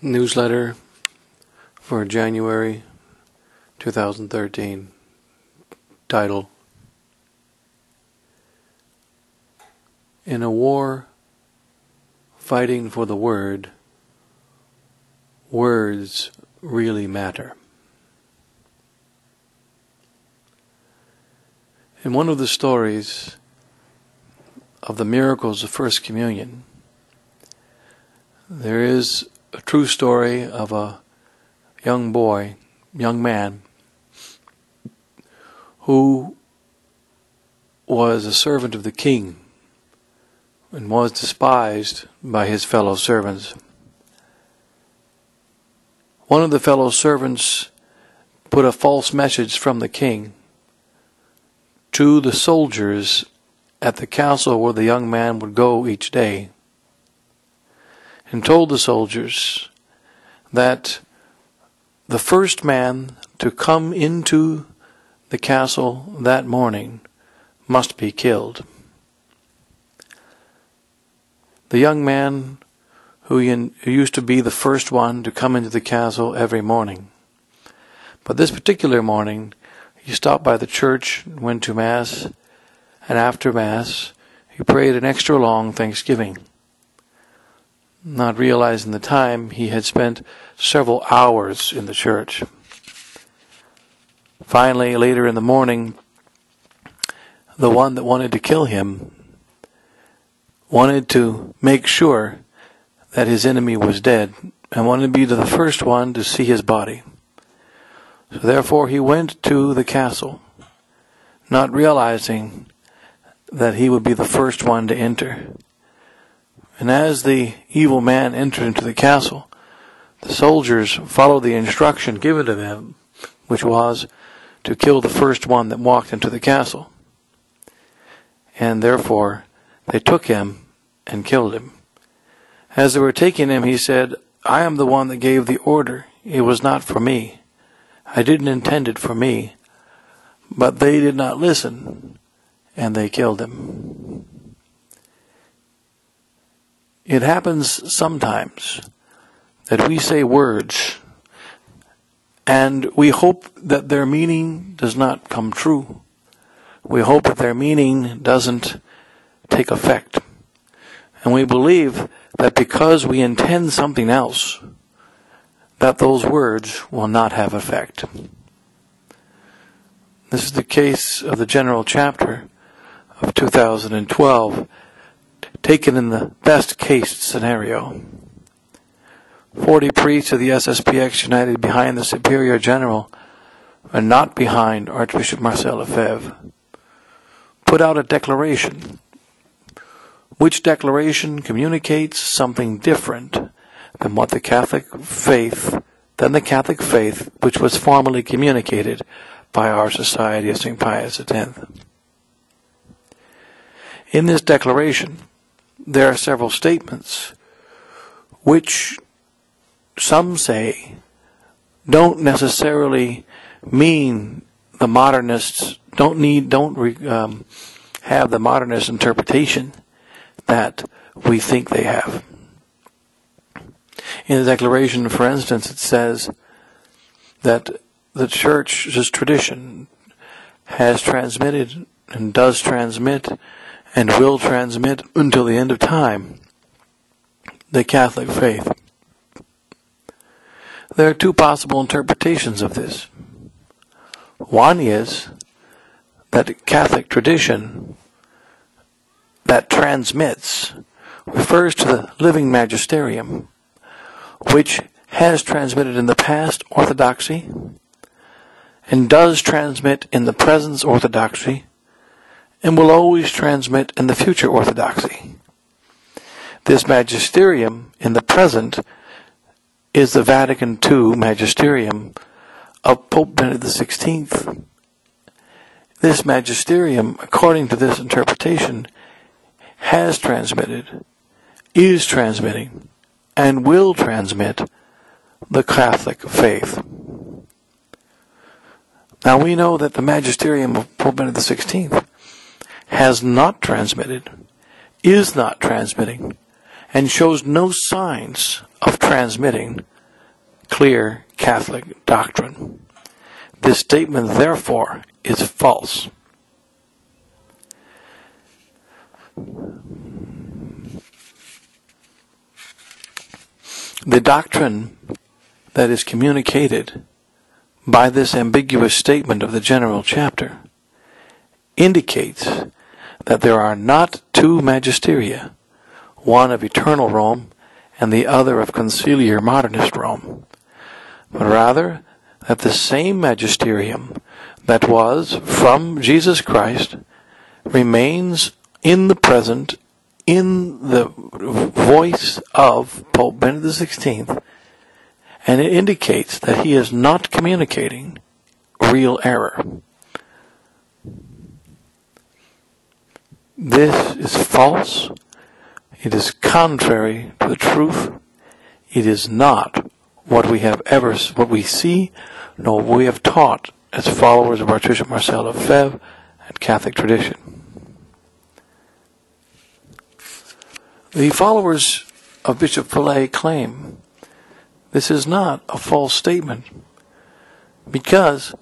Newsletter for January 2013. Title: In a war fighting for the word, words really matter. In one of the stories of the miracles of First Communion, there is a true story of a young man, who was a servant of the king and was despised by his fellow servants. One of the fellow servants put a false message from the king to the soldiers at the castle where the young man would go each day, and told the soldiers that the first man to come into the castle that morning must be killed. The young man who used to be the first one to come into the castle every morning. But this particular morning, he stopped by the church, went to Mass, and after Mass, he prayed an extra long thanksgiving. Not realizing the time, he had spent several hours in the church. Finally, later in the morning, the one that wanted to kill him wanted to make sure that his enemy was dead and wanted to be the first one to see his body. So therefore he went to the castle, not realizing that he would be the first one to enter. And as the evil man entered into the castle, the soldiers followed the instruction given to them, which was to kill the first one that walked into the castle. And therefore they took him and killed him. As they were taking him, he said, "I am the one that gave the order. It was not for me. I didn't intend it for me." But they did not listen, and they killed him. It happens sometimes that we say words, and we hope that their meaning does not come true. We hope that their meaning doesn't take effect. And we believe that because we intend something else, that those words will not have effect. This is the case of the general chapter of 2012, taken in the best case scenario. 40 priests of the SSPX united behind the Superior General and not behind Archbishop Marcel Lefebvre put out a declaration, which declaration communicates something different than the Catholic faith which was formally communicated by our Society of St. Pius X. In this declaration, there are several statements which some say don't necessarily mean the modernists don't have the modernist interpretation that we think they have. In the declaration, for instance, it says that the Church's tradition has transmitted and does transmit and will transmit until the end of time the Catholic faith. There are two possible interpretations of this. One is that Catholic tradition that transmits refers to the living magisterium, which has transmitted in the past orthodoxy and does transmit in the present orthodoxy and will always transmit in the future orthodoxy. This magisterium in the present is the Vatican II magisterium of Pope Benedict XVI. This magisterium, according to this interpretation, has transmitted, is transmitting, and will transmit the Catholic faith. Now we know that the magisterium of Pope Benedict XVI has not transmitted, is not transmitting, and shows no signs of transmitting clear Catholic doctrine. This statement, therefore, is false. The doctrine that is communicated by this ambiguous statement of the general chapter indicates that there are not two magisteria, one of eternal Rome and the other of conciliar modernist Rome, but rather that the same magisterium that was from Jesus Christ remains in the present in the voice of Pope Benedict XVI, and it indicates that he is not communicating real error. This is false. It is contrary to the truth. It is not what we see, nor what we have taught as followers of Archbishop Marcel Lefebvre and Catholic tradition. The followers of Bishop Fellay claim this is not a false statement, because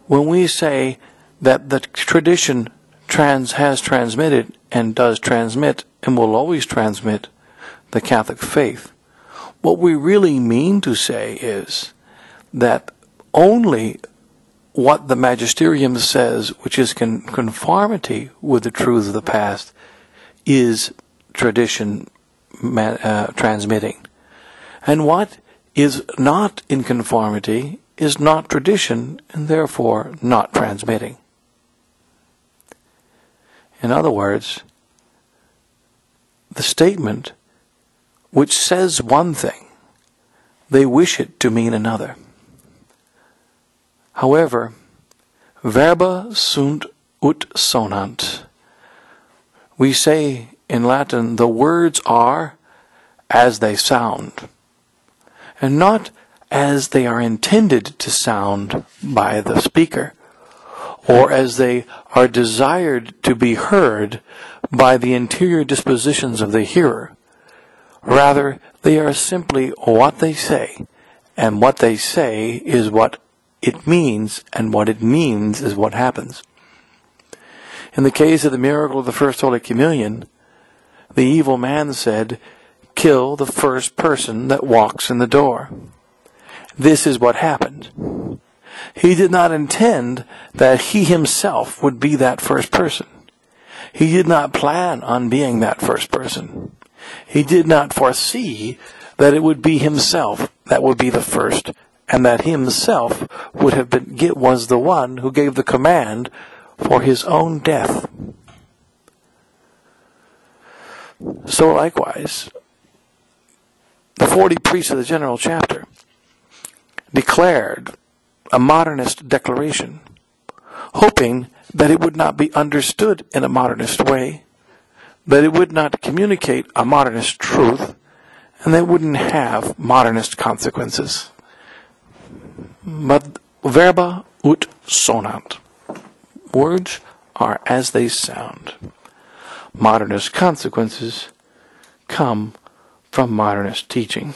when we say that the tradition has transmitted and does transmit and will always transmit the Catholic faith, what we really mean to say is that only what the magisterium says, which is conformity with the truths of the past, is tradition transmitting. And what is not in conformity is not tradition, and therefore not transmitting. In other words, the statement which says one thing, they wish it to mean another. However, verba sunt ut sonant. We say in Latin, the words are as they sound, and not as they are intended to sound by the speaker, or as they are desired to be heard by the interior dispositions of the hearer. Rather, they are simply what they say, and what they say is what it means, and what it means is what happens. In the case of the miracle of the First Holy Communion, the evil man said, "Kill the first person that walks in the door." This is what happened. He did not intend that he himself would be that first person. He did not plan on being that first person. He did not foresee that it would be himself that would be the first, and that himself was the one who gave the command for his own death. So likewise, the 40 priests of the general chapter declared a modernist declaration, hoping that it would not be understood in a modernist way, that it would not communicate a modernist truth, and that it wouldn't have modernist consequences. But verba ut sonant. Words are as they sound. Modernist consequences come from modernist teaching.